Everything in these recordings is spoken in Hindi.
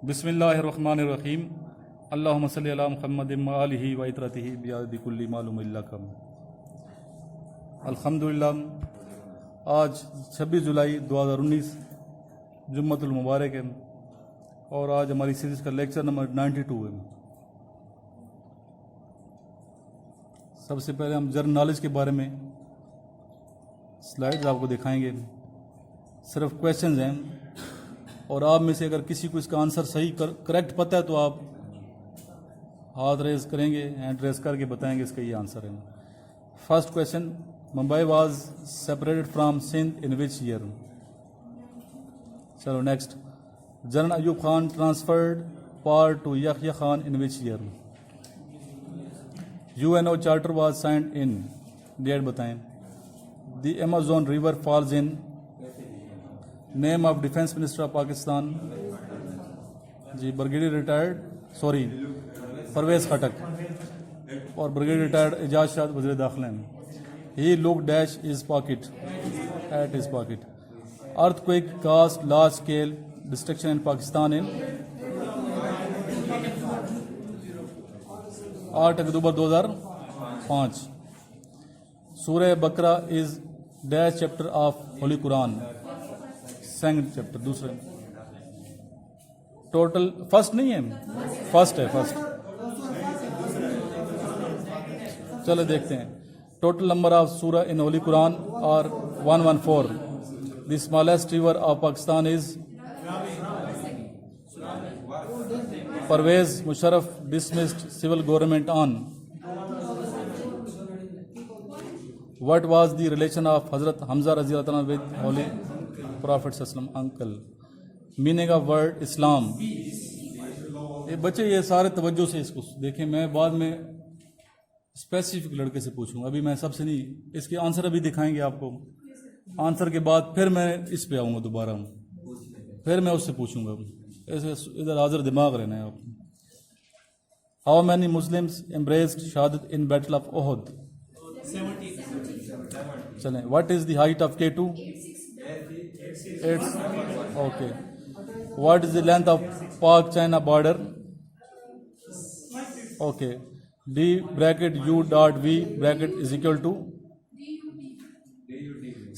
बिस्मिल्लाहिर्रहमानिर्रहीम। अल्लाहुम्मा सल्लि अला मुहम्मद व आलिहि व इतरतिहि बियादि कुल्ली मालूम लकम। अल्हम्दुलिल्लाह, आज 26 जुलाई 2019 जुम्मतुल मुबारक है और आज हमारी सीरीज़ का लेक्चर नंबर 92 है। सबसे पहले हम जनरल नॉलेज के बारे में स्लाइड्स आपको दिखाएंगे। सिर्फ क्वेश्चंस हैं और आप में से अगर किसी को इसका आंसर सही करेक्ट पता है तो आप हाथ रेज करेंगे, हैंड रेज करके बताएंगे इसका ये आंसर है। First question, Mumbai was separated from Sindh in which year? चलो next, general Ayub Khan transferred power to Yahya Khan in which year? UNO charter was signed in, date बताएं। The Amazon river falls in? Name of defence minister of Pakistan? जी, ब्रिगेडियर रिटायर्ड परवेज खटक और ब्रिगेडियर रिटायर्ड एजाज शाह वज़ीर दाखिला। He look dash is pocket at his pocket. Earthquake cast large scale destruction in Pakistan in? 8 October 2005। सूरह बकरा is dash chapter of holy Quran? Second chapter, दूसरे। टोटल फर्स्ट नहीं है, फर्स्ट है, फर्स्ट। चलो देखते हैं। टोटल नंबर ऑफ सूरा इन होली कुरान और 114। The smallest river of Pakistan is? Pervez Musharraf dismissed civil government on? What was the relation of Hazrat Hamza रज़ी अल्लाह तआला विद होली प्रॉफिट सल्लम uncle? Meaning of word Islam? ये बच्चे ये सारे तवज्जो से इसको देखें, मैं बाद में स्पेसिफिक लड़के से पूछूंगा, अभी मैं सबसे नहीं। इसके आंसर अभी दिखाएंगे आपको, आंसर के बाद फिर मैं इस पे आऊँगा दोबारा, फिर मैं उससे पूछूंगा। ऐसे इधर हाजिर दिमाग रहना है आपको। हाउ मैनी मुस्लिम्स एम्ब्रेस्ड शहादत इन बैटल ऑफ ओहद? 70। चलें, what is the height of K2? 8। Okay. What is the length of Pak China border? Okay. D bracket U dot V bracket is equal to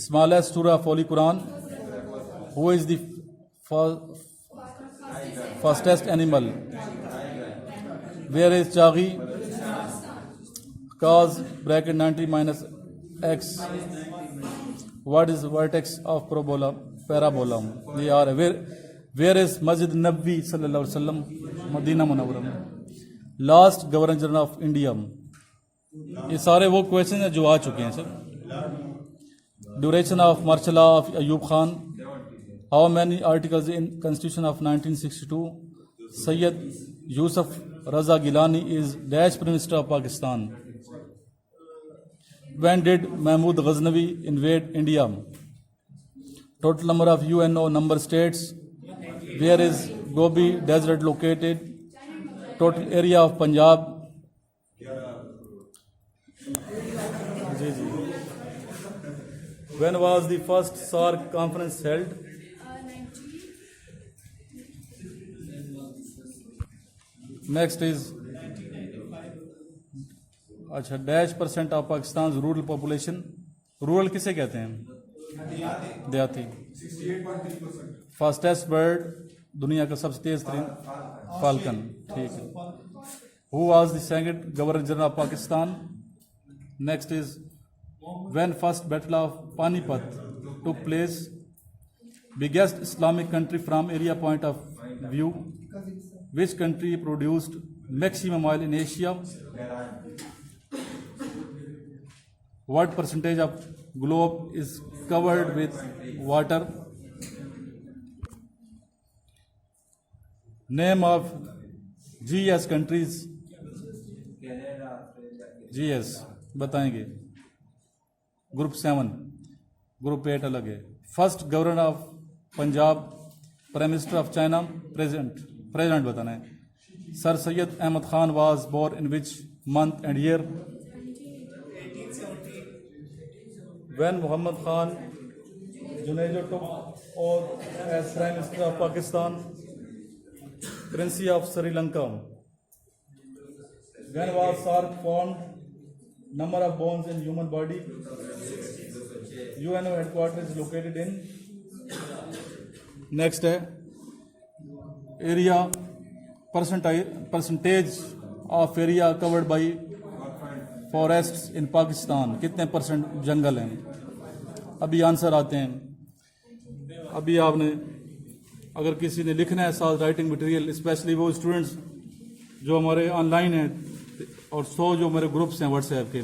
smallest surah of holy Quran? Who is the fastest animal? Where is Chaghi? Cos bracket 90 minus x. What is vertex of parabola? They are where is Masjid Nabawi sallallahu alaihi wasallam? Madina Munawwara. Last Governor General of India. ये सारे वो क्वेश्चन हैं जो आ चुके हैं sir. Duration of martial law of Ayub Khan? How many articles in constitution of 1962? Syed Yusuf Raza Gilani is dash prime minister of Pakistan? When did Mahmud Ghaznavi invade India? Total number of UNO member states? Where is Gobi Desert located? Total area of Punjab? When was the first SAARC conference held? Next is अच्छा, dash % of Pakistan rural population? Rural किसे कहते हैं? देहाती। फास्टेस्ट बर्ड, दुनिया का सबसे तेज तरीन? फाल्कन। ठीक है। Who was the second governor general of Pakistan? Next is when first battle of Panipat took place? Biggest Islamic country from area point of view? Which country produced maximum oil in Asia? What percentage of globe is covered with water? Name of GS countries? GS बताएंगे। ग्रुप 7, ग्रुप 8 अलग है। First governor of Punjab, prime minister of China, present बताना है। Sir Syed Ahmad Khan was born in which month and year? When Muhammad Khan Junaid took oath as Prime Minister of Pakistan? Currency of Sri Lanka. When was SARC formed? Number of bones in human body. UNO headquarters is located in. Next है area percentage of area covered by forests in Pakistan. कितने परसेंट जंगल हैं? अभी आंसर आते हैं. अभी आपने अगर किसी ने लिखना है साथ राइटिंग मटेरियल, स्पेशली वो स्टूडेंट्स जो हमारे ऑनलाइन हैं और 100 जो मेरे ग्रुप्स हैं व्हाट्सएप के,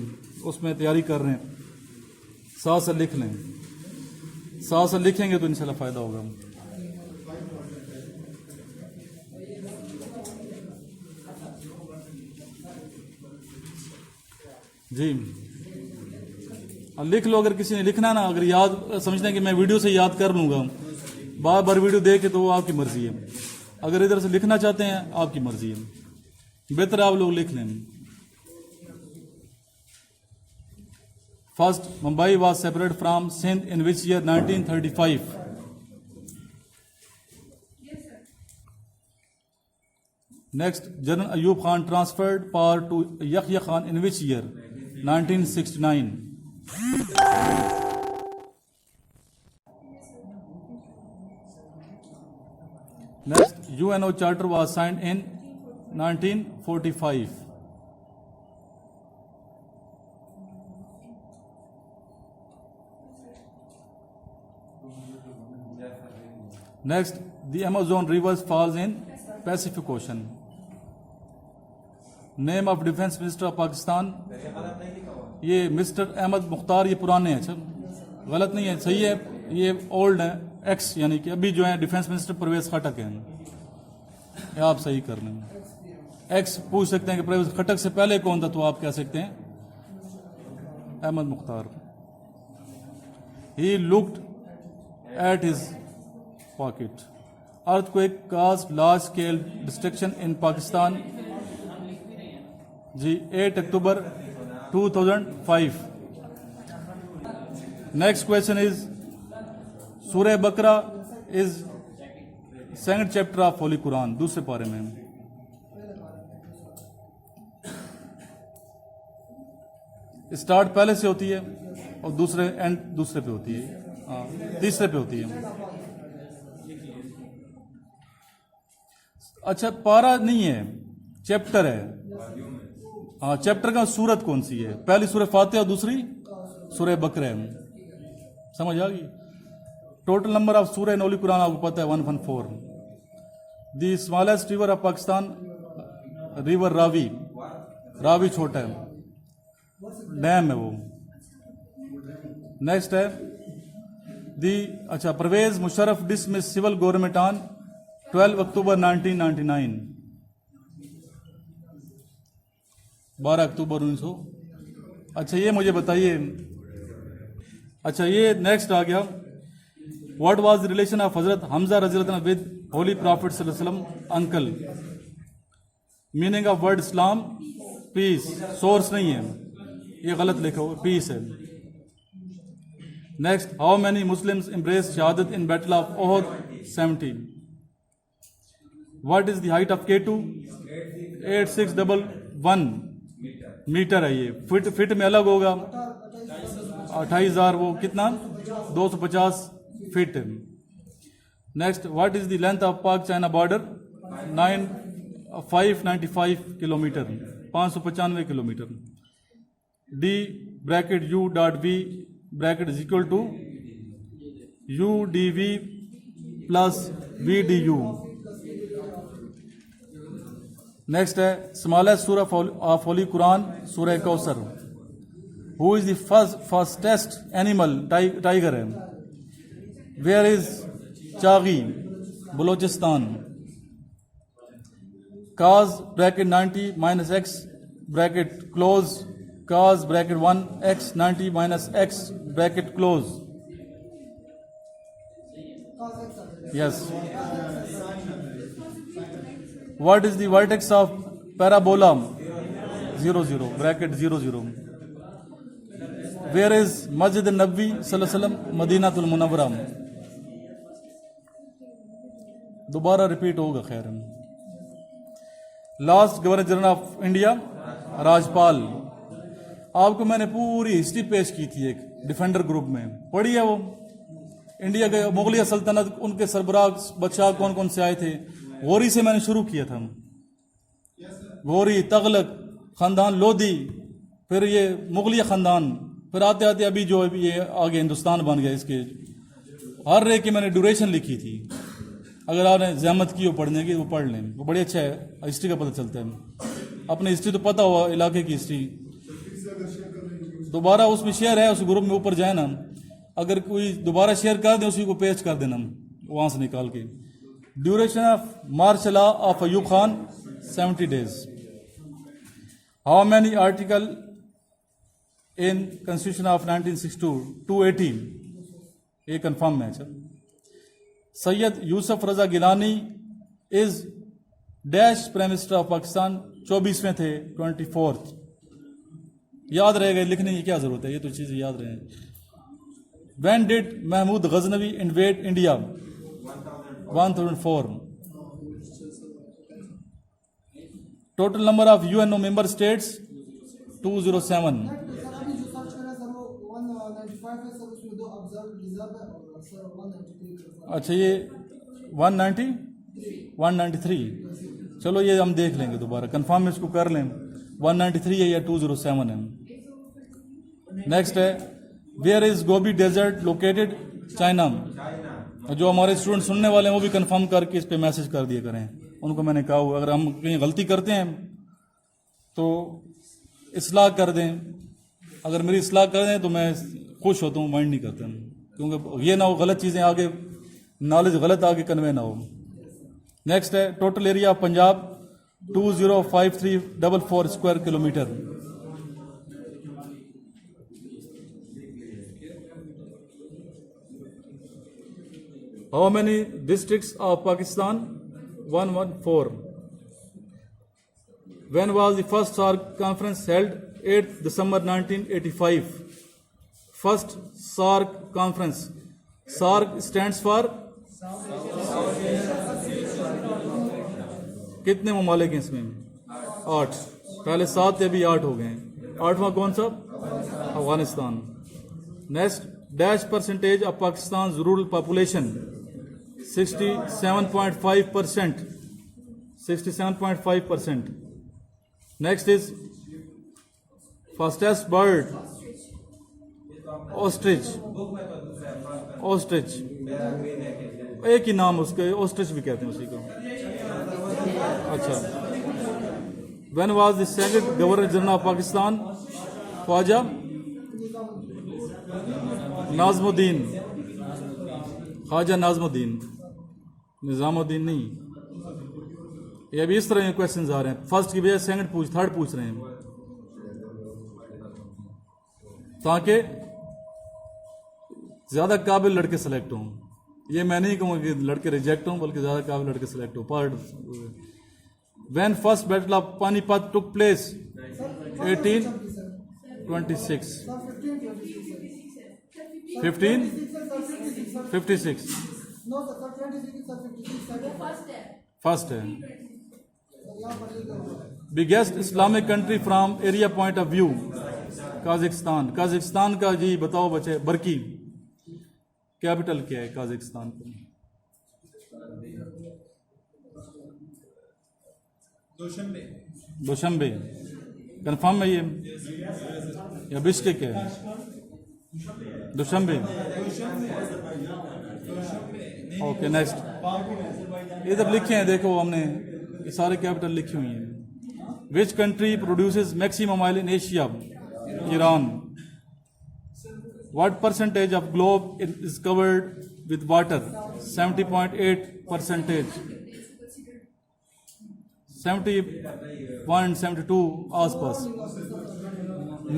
उसमें तैयारी कर रहे हैं, साथ साथ लिख लें. साथ साथ लिखेंगे तो इंशाल्लाह फ़ायदा होगा. जी लिख लो. अगर किसी ने लिखना ना, अगर याद समझते हैं कि मैं वीडियो से याद कर लूँगा, बार बार वीडियो देख के, तो वो आपकी मर्जी है. अगर इधर से लिखना चाहते हैं आपकी मर्जी है, बेहतर आप लोग लिख लें. First Mumbai was separate from Sindh in which year? 1935. Next, general Ayub Khan transferred power to Yahya Khan in which year? 1969. Next, UNO Charter was signed in 1945. Next, the Amazon River falls in Pacific Ocean. Name of Defense Minister of Pakistan. ये मिस्टर अहमद मुख्तार, ये पुराने हैं. अच्छा, गलत नहीं है, सही है, ये ओल्ड है. एक्स यानी कि अभी जो है डिफेंस मिनिस्टर परवेज खटक हैं. आप सही कर लें. एक्स पूछ सकते हैं कि परवेज खटक से पहले कौन था, तो आप कह सकते हैं Ahmad Mukhtar. He looked at his pocket. Earthquake caused large scale destruction in Pakistan. जी 8 अक्टूबर 2005. Next question is सूरह बकरा is second chapter of Holy Quran. दूसरे पारे में. स्टार्ट पहले से होती है और दूसरे एंड दूसरे पे होती है. तीसरे पे होती है. अच्छा, पारा नहीं है, चैप्टर है. हाँ, चैप्टर का सूरत कौन सी है? पहली सूरह फातिहा और दूसरी सूरह बकरा है. समझ आ गई. टोटल नंबर ऑफ सूरह इन होली कुरान आपको पता है 114. The smallest river of Pakistan, river Ravi. Ravi छोटा है, डैम है वो. नेक्स्ट है दी, अच्छा, Pervez Musharraf dismissed civil government on 12 October 1999. 12 October 1900. अच्छा, ये मुझे बताइए. अच्छा, ये नेक्स्ट आ गया. What was the relation of Hazrat Hamza रज़ियल्लाहु अन्हु विद होली प्रॉफिट सल्लल्लाहु अलैहि वसल्लम uncle? Meaning of word Islam, peace. Source नहीं है, ये गलत लिखा हुआ, पीस है. Next, how many Muslims embrace शहादत in battle of Uhud? 70. What is the height of K2? 8611 metre है. ये फिट में अलग होगा. 28,000, वो कितना? 250 feet. Next, what is the length of Pak China border? 595 kilometre, 595 kilometre. D bracket U dot V bracket is equal to U D V plus V D U. Next है smallest surah of holy Quran, surah Kausar. Who is the fastest animal? Tiger है. Where is Chagai? Balochistan. Cos bracket 90 minus x bracket close, cos bracket 1 x 90 minus x bracket close. Yes. What is the vertex of parabola? 0 0 bracket 0 0. Where is Masjid al-Nabawi sallallahu alaihi wasallam? Madinatul Munawwara. दोबारा रिपीट होगा. खैर, last governor general of India Rajpal. आपको मैंने पूरी हिस्ट्री पेश की थी एक डिफेंडर ग्रुप में, पढ़ी है वो। इंडिया के मुगलिया सल्तनत, उनके सरबराह बादशाह कौन कौन से आए थे। गौरी से मैंने शुरू किया था, गौरी, तगलक खानदान, लोधी, फिर ये मुगलिया खानदान, फिर आते आते अभी जो ये आगे हिंदुस्तान बन गया। इसके हर एक की मैंने ड्यूरेशन लिखी थी। अगर आपने जहमत की हो पढ़ने की, वो पढ़ लें, वो बड़ी अच्छा है, हिस्ट्री का पता चलता है। अपनी हिस्ट्री तो पता हुआ, इलाके की हिस्ट्री दोबारा उसमें शेयर है, उस ग्रुप में ऊपर जाए ना, अगर कोई दोबारा शेयर कर दे उसी को पेश कर देना वहां से निकाल के। Duration of martial law of Ayub Khan 70 days। How many article in constitution of 1962? 280। ये कंफर्म है। Syed Yusuf Raza Gilani is dash prime minister of Pakistan 24वें थे 24th। याद रहेगा, लिखने की क्या जरूरत है, ये तो चीजें याद रहे। When did Mahmud Ghaznavi invade India? 1004। Total number of UNO member states 207। अच्छा, ये 193। चलो ये हम देख लेंगे दोबारा, कंफर्म इसको कर लें। 193 है या 207 है। नेक्स्ट है, where is Gobi desert located? China. जो हमारे स्टूडेंट सुनने वाले हैं वो भी कंफर्म करके इस पे मैसेज कर दिया करें। उनको मैंने कहा हुआ, अगर हम कहीं गलती करते हैं तो इस्लाह कर दें। अगर मेरी इस्लाह कर दें तो मैं खुश होता हूँ, माइंड नहीं करता, क्योंकि ये ना हो गलत चीज़ें आगे, नॉलेज गलत आगे कन्वे ना हो। नेक्स्ट है, total area of Punjab 205344 square kilometre. How many districts of Pakistan? 114। When was the first SAARC conference held? 8 December 1985। First SAARC conference। SAARC stands for? कितने ममालिक हैं इसमें? 8। पहले 7 थे, अभी 8 हो गए। 8वां कौन सा? Afghanistan. Next, dash percentage of Pakistan rural population? 67.5%। 67.5%। Next is fastest bird? Ostrich. Ostrich, एक ही नाम उसके, ऑस्ट्रिच भी कहते हैं उसी को। अच्छा, when was the second governor general of Pakistan? Khwaja Nazimuddin. Khwaja Nazimuddin, Nizamuddin नहीं। ये अभी इस तरह के क्वेश्चन आ रहे हैं, फर्स्ट की बजाय सेकंड थर्ड पूछ रहे हैं, ताकि ज्यादा काबिल लड़के सेलेक्ट हों। ये मैं नहीं कहूँगा कि लड़के रिजेक्ट हों, बल्कि ज्यादा काबिल लड़के सेलेक्ट हो। When first battle of Panipat took place? 1826। 1556। First है। Biggest Islamic country from area point of view? Kazakhstan. Kazakhstan का जी बताओ बच्चे, बर्की। कैपिटल क्या है काजाकिस्तान का? दुशंबे। कंफर्म है ये या बिश्केक है? दुशंबे। Okay, next. इधर लिखे हैं, देखो हमने ये सारे कैपिटल लिखी हुई हैं। Which country produces maximum oil in Asia? Iran. What percentage of globe is covered with water? 70.8%. 70.72 आसपास।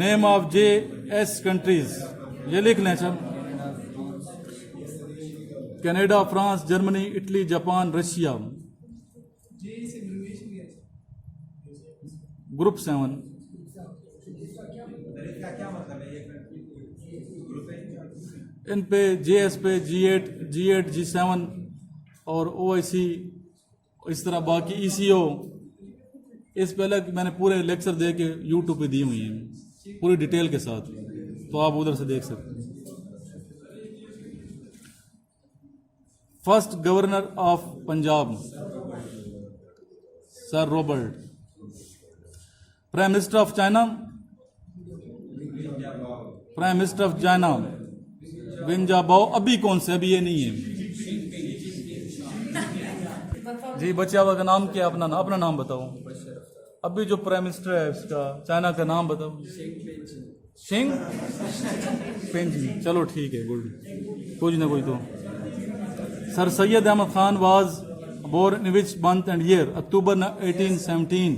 नेम ऑफ JS कंट्रीज, ये लिख लें सब। Canada, France, Germany, Italy, Japan, Russia. Group 7। इन पे JS पे G8, G7 और OIC, इस तरह बाकी ECO, इस पहले मैंने पूरे लेक्चर दे के यूट्यूब पे दी हुई हैं पूरी डिटेल के साथ, तो आप उधर से देख सकते हैं। First governor of Punjab sir Robert. Prime minister of China, prime minister of China Wen Jiabao. अभी कौन से, अभी ये नहीं है जी। बच्चे आपका नाम क्या, अपना नाम बताओ। अभी जो प्राइम मिनिस्टर है इसका चाइना का नाम बताओ। शिंग पेंजी, चलो ठीक है, गुड, कुछ ना कुछ तो। Sir Syed Ahmad Khan was born in which month and year? October 1817।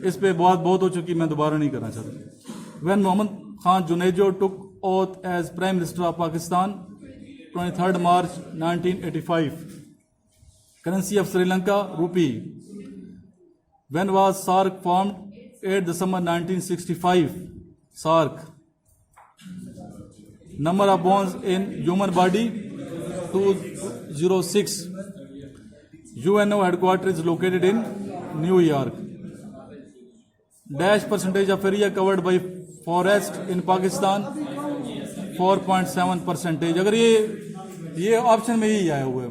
इस पे बात बहुत हो चुकी, मैं दोबारा नहीं करना चाहता। When Mohammad Khan Junejo took oath as prime minister of Pakistan 23 March 1985। Currency of Sri Lanka rupee. When was SAARC formed? 8 December 1965। SAARC. Number of bones in human body 206। UNO headquarters is located in New York. Dash percentage of area covered by forest in Pakistan 4.7%। अगर ये ऑप्शन में ही आया हुआ है,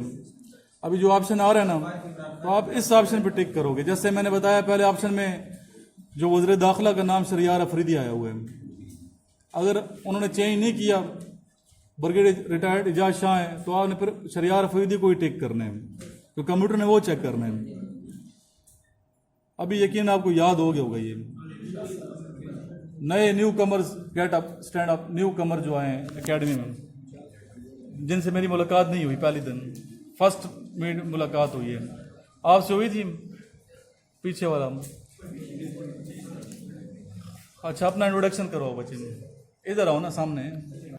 अभी जो ऑप्शन आ रहा है ना, तो आप इस ऑप्शन पे टिक करोगे। जैसे मैंने बताया पहले ऑप्शन में जो वज़ीर दाखिला का नाम शरियार अफरीदी आया हुआ है, अगर उन्होंने चेंज नहीं किया, ब्रिगेडियर रिटायर्ड इजाज शाह है, तो आपने फिर शरियार अफरीदी को ही टिक करना है, तो कंप्यूटर ने वो चेक करना है। अभी यकीन आपको याद हो गया होगा ये। नए newcomers get up stand up, newcomer जो आए हैं एकेडमी में, जिनसे मेरी मुलाकात नहीं हुई पहले दिन, फर्स्ट मुलाकात हुई है। आपसे हुई थी पीछे वाला? अच्छा, अपना इंट्रोडक्शन करो बच्चे, इधर आओ ना सामने।